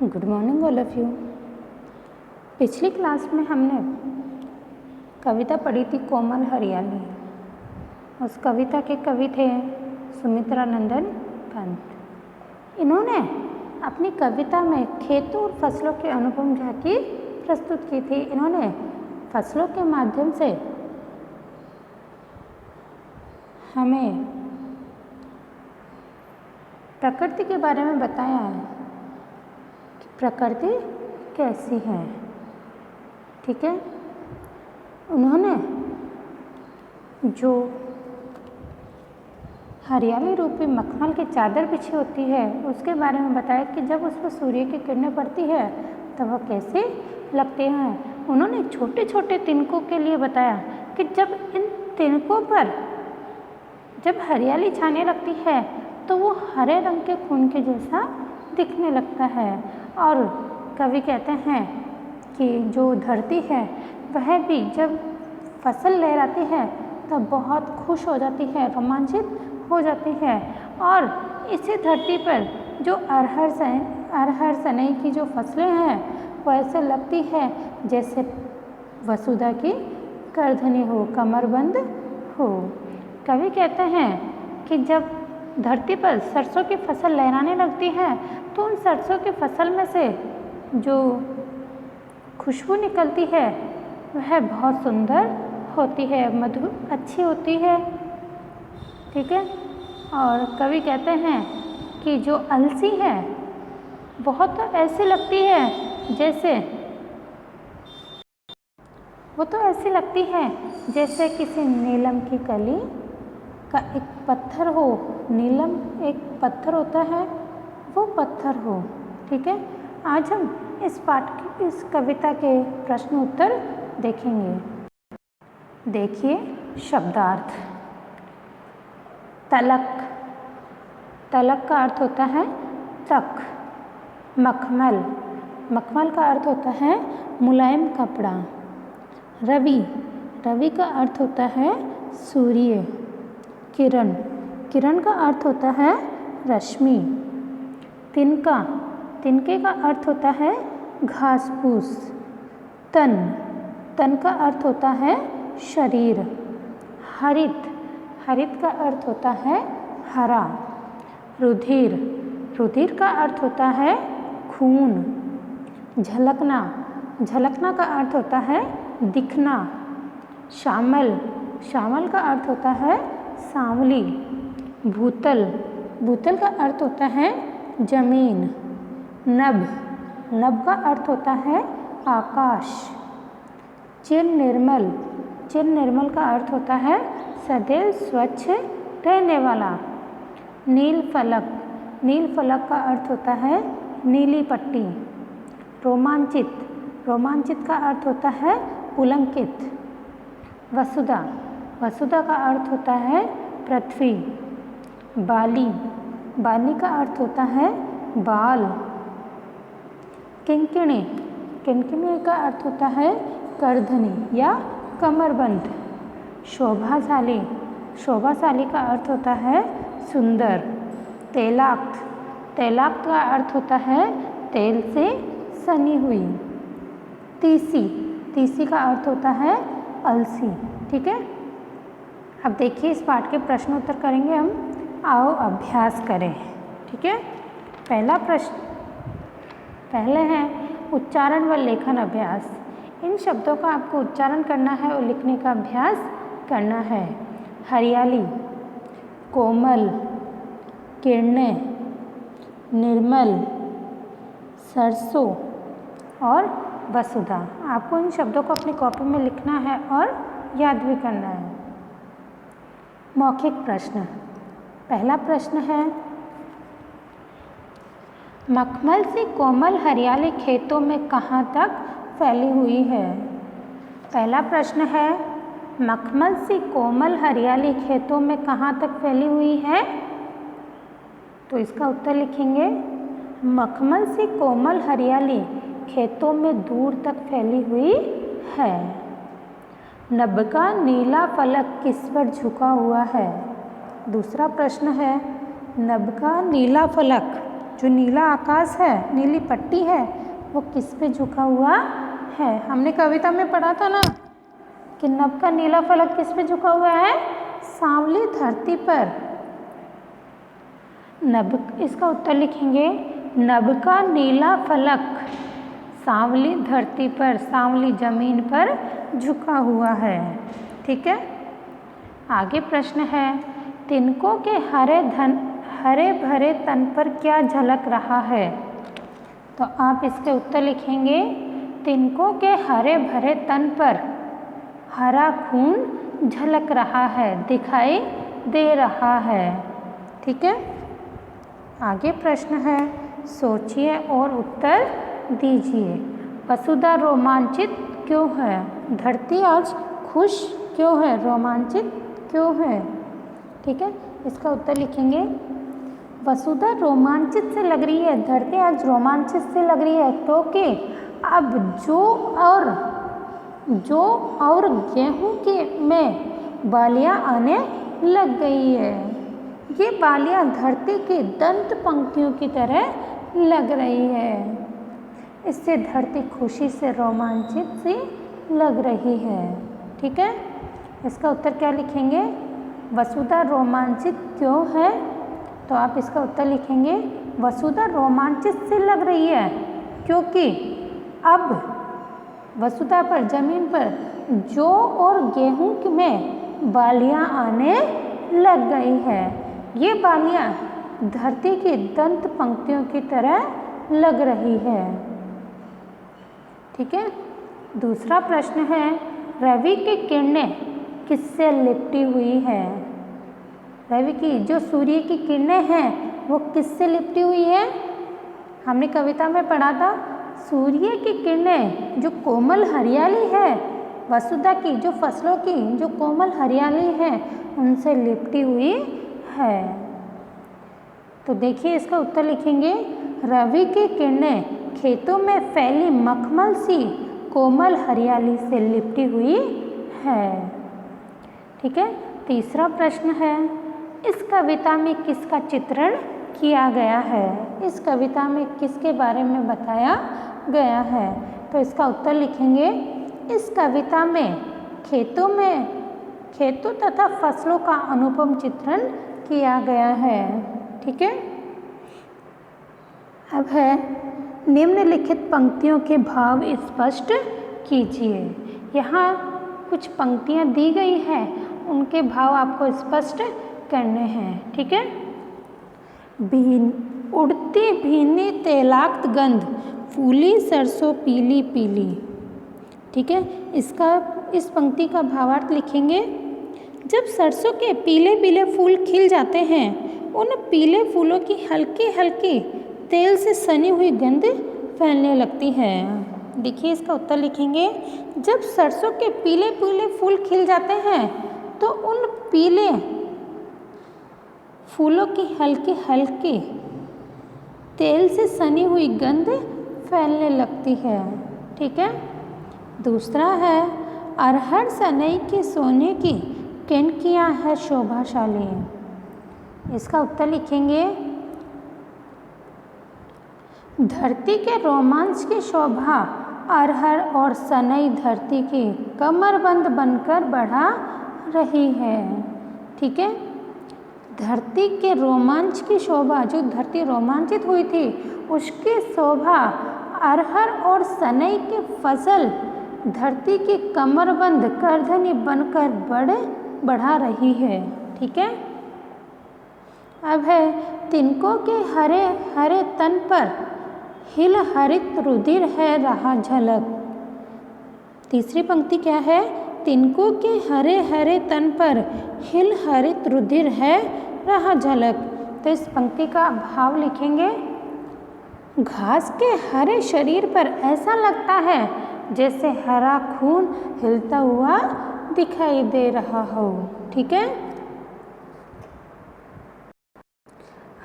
Good morning all of you. पिछली class में हमने कविता पढ़ी थी कोमल हरियाली। उस कविता के कवि थे सुमित्रा नंदन पंत। इन्होंने अपनी कविता में खेतों और फसलों के अनुभव झांकी प्रस्तुत की थी। इन्होंने फसलों के माध्यम से हमें प्रकृति के बारे में बताया है कि प्रकृति कैसी है। ठीक है, उन्होंने जो हरियाली रूपी मखमल की चादर बिछी होती है उसके बारे में बताया कि जब उस पर सूर्य की किरणें पड़ती है तब वह कैसे लगते हैं। उन्होंने छोटे छोटे तिनकों के लिए बताया कि जब इन तिनकों पर जब हरियाली छाने लगती है तो वो हरे रंग के खून के जैसा दिखने लगता है। और कवि कहते हैं कि जो धरती है वह भी जब फसल लहराती है तब बहुत खुश हो जाती है, रोमांचित हो जाती है। और इसी धरती पर जो अरहर सनई की जो फसलें हैं वो ऐसे लगती है जैसे वसुधा की करधनी हो, कमरबंद हो। कवि कहते हैं कि जब धरती पर सरसों की फसल लहराने लगती है तो उन सरसों की फसल में से जो खुशबू निकलती है वह बहुत सुंदर होती है, मधुर अच्छी होती है। ठीक है, और कवि कहते हैं कि जो अलसी है बहुत ऐसी लगती है जैसे वो तो ऐसी लगती है जैसे किसी नीलम की कली का एक पत्थर हो। नीलम एक पत्थर होता है, वो पत्थर हो। ठीक है, आज हम इस कविता के प्रश्न उत्तर देखेंगे। देखिए शब्दार्थ। तलक, तलक का अर्थ होता है तक। मखमल, मखमल का अर्थ होता है मुलायम कपड़ा। रवि, रवि का अर्थ होता है सूर्य। किरण, किरण का अर्थ होता है रश्मि। तिनका, तिनके का अर्थ होता है घास फूस। तन, तन का अर्थ होता है शरीर। हरित, हरित का अर्थ होता है हरा। रुधिर, रुधिर का अर्थ होता है खून। झलकना, झलकना का अर्थ होता है दिखना। श्यामल, श्यामल का अर्थ होता है सांवली। भूतल, भूतल का अर्थ होता है जमीन। नभ, नभ का अर्थ होता है आकाश। चिर निर्मल, चिर निर्मल का अर्थ होता है सदैव स्वच्छ रहने वाला। नील फलक, नील फलक का अर्थ होता है नीली पट्टी। रोमांचित, रोमांचित का अर्थ होता है पुलंकित। वसुधा, वसुधा का अर्थ होता है पृथ्वी। बाली, बाली का अर्थ होता है बाल। किंकिणी, किंकिणी का अर्थ होता है करधनी या कमरबंद। शोभाशाली, शोभाशाली का अर्थ होता है सुंदर। तैलाक्त, तैलाक्त का अर्थ होता है तेल से सनी हुई। तीसी, तीसी का अर्थ होता है अलसी। ठीक है, अब देखिए इस पाठ के प्रश्न उत्तर करेंगे हम। आओ अभ्यास करें। ठीक है, पहला प्रश्न, पहले है उच्चारण व लेखन अभ्यास। इन शब्दों का आपको उच्चारण करना है और लिखने का अभ्यास करना है। हरियाली, कोमल, किरणें, निर्मल, सरसों और वसुधा। आपको इन शब्दों को अपनी कॉपी में लिखना है और याद भी करना है। मौखिक प्रश्न। पहला प्रश्न है मखमल से कोमल हरियाली खेतों में कहाँ तक फैली हुई है। पहला प्रश्न है मखमल से कोमल हरियाली खेतों में कहाँ तक फैली हुई है। तो इसका उत्तर लिखेंगे मखमल से कोमल हरियाली खेतों में दूर तक फैली हुई है। नभ का नीला फलक किस पर झुका हुआ है। दूसरा प्रश्न है नभ का नीला फलक जो नीला आकाश है, नीली पट्टी है, वो किस पे झुका हुआ है? हमने कविता में पढ़ा था ना कि नभ का नीला फलक किस पे झुका हुआ है? सांवली धरती पर। नभ, इसका उत्तर लिखेंगे नभ का नीला फलक सांवली धरती पर, सांवली जमीन पर झुका हुआ है। ठीक है, आगे प्रश्न है, तिनकों के हरे भरे तन पर क्या झलक रहा है? तो आप इसके उत्तर लिखेंगे तिनकों के हरे भरे तन पर हरा खून झलक रहा है, दिखाई दे रहा है। ठीक है, आगे प्रश्न है, सोचिए और उत्तर दीजिए। वसुधा रोमांचित क्यों है? धरती आज खुश क्यों है? रोमांचित क्यों है? ठीक है, इसका उत्तर लिखेंगे वसुधा रोमांचित से लग रही है, धरती आज रोमांचित से लग रही है क्योंकि अब जौ और गेहूं के में बालियां आने लग गई है। ये बालियां धरती की दंत पंक्तियों की तरह लग रही है। इससे धरती खुशी से रोमांचित सी लग रही है। ठीक है, इसका उत्तर क्या लिखेंगे? वसुधा रोमांचित क्यों है? तो आप इसका उत्तर लिखेंगे वसुधा रोमांचित से लग रही है क्योंकि अब वसुधा पर, जमीन पर जौ और गेहूं में बालियां आने लग गई है। ये बालियां धरती की दंत पंक्तियों की तरह लग रही है। ठीक है, दूसरा प्रश्न है, रवि की किरणें किससे लिपटी हुई है? रवि की जो सूर्य की किरणें हैं वो किससे लिपटी हुई है? हमने कविता में पढ़ा था सूर्य की किरणें जो कोमल हरियाली है, वसुधा की जो फसलों की जो कोमल हरियाली है उनसे लिपटी हुई है। तो देखिए इसका उत्तर लिखेंगे रवि की किरणें खेतों में फैली मखमल सी कोमल हरियाली से लिपटी हुई है। ठीक है, तीसरा प्रश्न है, इस कविता में किसका चित्रण किया गया है? इस कविता में किसके बारे में बताया गया है? तो इसका उत्तर लिखेंगे इस कविता में खेतों तथा फसलों का अनुपम चित्रण किया गया है। ठीक है, अब है निम्नलिखित पंक्तियों के भाव स्पष्ट कीजिए। यहाँ कुछ पंक्तियाँ दी गई हैं, उनके भाव आपको स्पष्ट करने हैं। ठीक है, उड़ती भीनी तैलाक्त गंध, फूली सरसों पीली पीली। ठीक है, इस पंक्ति का भावार्थ लिखेंगे, जब सरसों के पीले पीले फूल खिल जाते हैं, उन पीले फूलों की हल्की हल्की तेल से सनी हुई गंध फैलने लगती है। देखिए इसका उत्तर लिखेंगे, जब सरसों के पीले पीले फूल खिल जाते हैं तो उन पीले फूलों की हल्की हल्की तेल से सनी हुई गंध फैलने लगती है। ठीक है, दूसरा है, अरहर सनई की सोने की किनकियाँ है शोभाशाली। इसका उत्तर लिखेंगे, धरती के रोमांच की शोभा अरहर और सनई धरती की कमरबंद बनकर बढ़ा रही है। ठीक है, धरती के रोमांच की शोभा, जो धरती रोमांचित हुई थी उसकी शोभा अरहर और सनई की फसल धरती की कमरबंद करधनी बनकर बढ़ा रही है। ठीक है, अब है, तिनकों के हरे हरे तन पर हिल हरित रुधिर है रहा झलक। तीसरी पंक्ति क्या है? तिनकों के हरे हरे तन पर हिल हरित रुधिर है रहा झलक। तो इस पंक्ति का भाव लिखेंगे, घास के हरे शरीर पर ऐसा लगता है जैसे हरा खून हिलता हुआ दिखाई दे रहा हो। ठीक है,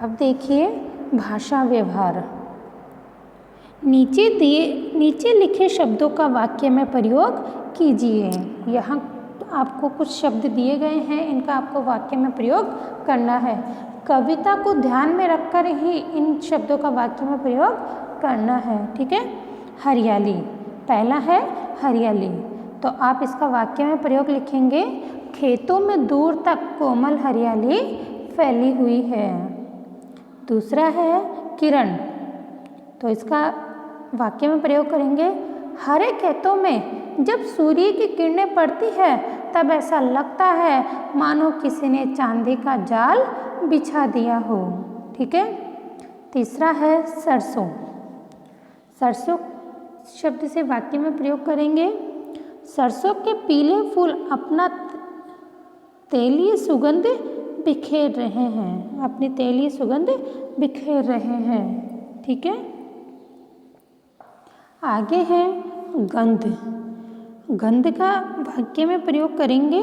अब देखिए भाषा व्यवहार। नीचे लिखे शब्दों का वाक्य में प्रयोग कीजिए। यहाँ आपको कुछ शब्द दिए गए हैं, इनका आपको वाक्य में प्रयोग करना है। कविता को ध्यान में रखकर ही इन शब्दों का वाक्य में प्रयोग करना है। ठीक है। हरियाली, पहला है हरियाली, तो आप इसका वाक्य में प्रयोग लिखेंगे, खेतों में दूर तक कोमल हरियाली फैली हुई है। दूसरा है किरण, तो इसका वाक्य में प्रयोग करेंगे, हरे खेतों में जब सूर्य की किरणें पड़ती है तब ऐसा लगता है मानो किसी ने चांदी का जाल बिछा दिया हो। ठीक है। तीसरा है सरसों, सरसों शब्द से वाक्य में प्रयोग करेंगे, सरसों के पीले फूल अपना तेलीय सुगंध बिखेर रहे हैं, अपनी तेलीय सुगंध बिखेर रहे हैं। ठीक है। आगे है गंध, गंध का वाक्य में प्रयोग करेंगे,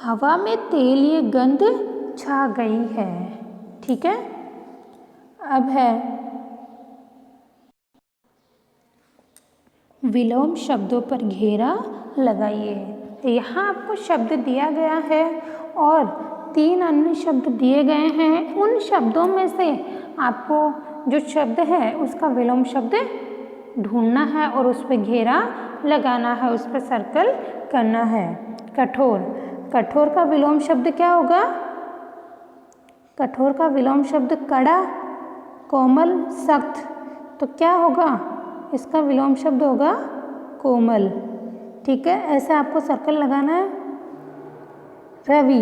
हवा में तेलीय गंध छा गई है। ठीक है। अब है विलोम शब्दों पर घेरा लगाइए। यहाँ आपको शब्द दिया गया है और 3 अन्य शब्द दिए गए हैं। उन शब्दों में से आपको जो शब्द है उसका विलोम शब्द ढूंढना है और उस पर घेरा लगाना है, उस पर सर्कल करना है। कठोर, कठोर का विलोम शब्द क्या होगा? कठोर का विलोम शब्द कड़ा, कोमल, सख्त, तो क्या होगा? इसका विलोम शब्द होगा कोमल। ठीक है, ऐसे आपको सर्कल लगाना है। रवि,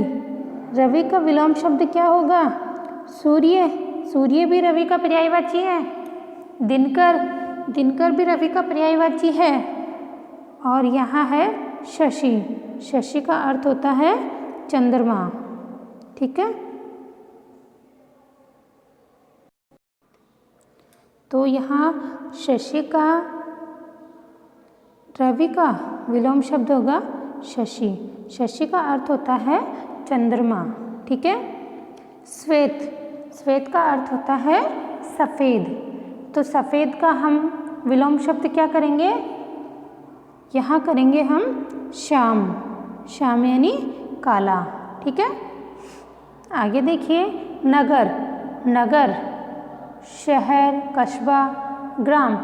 रवि का विलोम शब्द क्या होगा? सूर्य, सूर्य भी रवि का पर्यायवाची है। दिनकर, दिनकर भी रवि का पर्यायवाची है। और यहाँ है शशि, शशि का अर्थ होता है चंद्रमा। ठीक है, तो यहाँ शशि का, रवि का विलोम शब्द होगा शशि। शशि का अर्थ होता है चंद्रमा। ठीक है। श्वेत, श्वेत का अर्थ होता है सफ़ेद, तो सफ़ेद का हम विलोम शब्द क्या करेंगे? यहाँ करेंगे हम श्याम, श्याम यानी काला। ठीक है। आगे देखिए नगर, नगर शहर, कस्बा, ग्राम,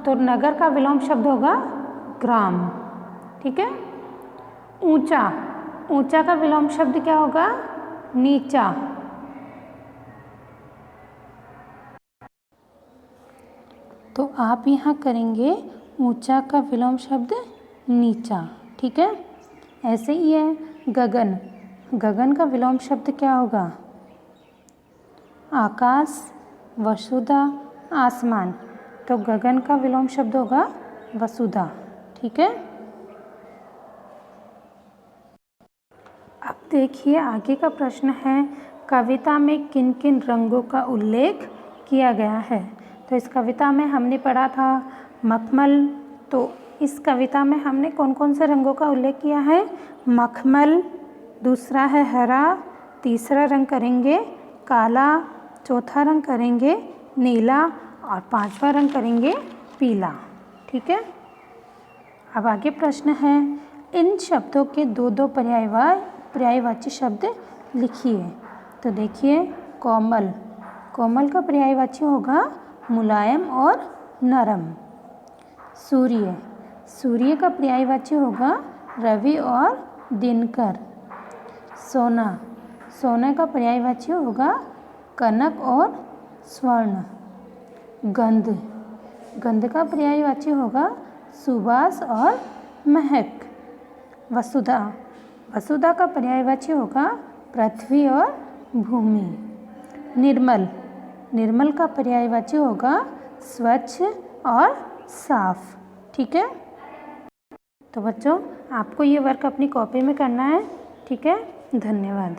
तो नगर का विलोम शब्द होगा ग्राम। ठीक है। ऊंचा, ऊंचा का विलोम शब्द क्या होगा? नीचा। तो आप यहाँ करेंगे ऊंचा का विलोम शब्द नीचा। ठीक है। ऐसे ही है गगन, गगन का विलोम शब्द क्या होगा? आकाश, वसुधा, आसमान, तो गगन का विलोम शब्द होगा वसुधा। ठीक है। अब देखिए आगे का प्रश्न है, कविता में किन किन रंगों का उल्लेख किया गया है? तो इस कविता में हमने पढ़ा था मखमल, तो इस कविता में हमने कौन कौन से रंगों का उल्लेख किया है? मखमल, दूसरा है हरा, तीसरा रंग करेंगे काला, चौथा रंग करेंगे नीला और पांचवा रंग करेंगे पीला। ठीक है। अब आगे प्रश्न है, इन शब्दों के दो दो पर्यायवाची शब्द लिखिए। तो देखिए कोमल, कोमल का पर्यायवाची होगा मुलायम और नरम। सूर्य, सूर्य का पर्यायवाची होगा रवि और दिनकर। सोना, सोना का पर्यायवाची होगा कनक और स्वर्ण। गंध, गंध का पर्यायवाची होगा सुबास और महक। वसुधा, वसुधा का पर्यायवाची होगा पृथ्वी और भूमि। निर्मल, निर्मल का पर्यायवाची होगा स्वच्छ और साफ। ठीक है। तो बच्चों आपको ये वर्क अपनी कॉपी में करना है। ठीक है, धन्यवाद।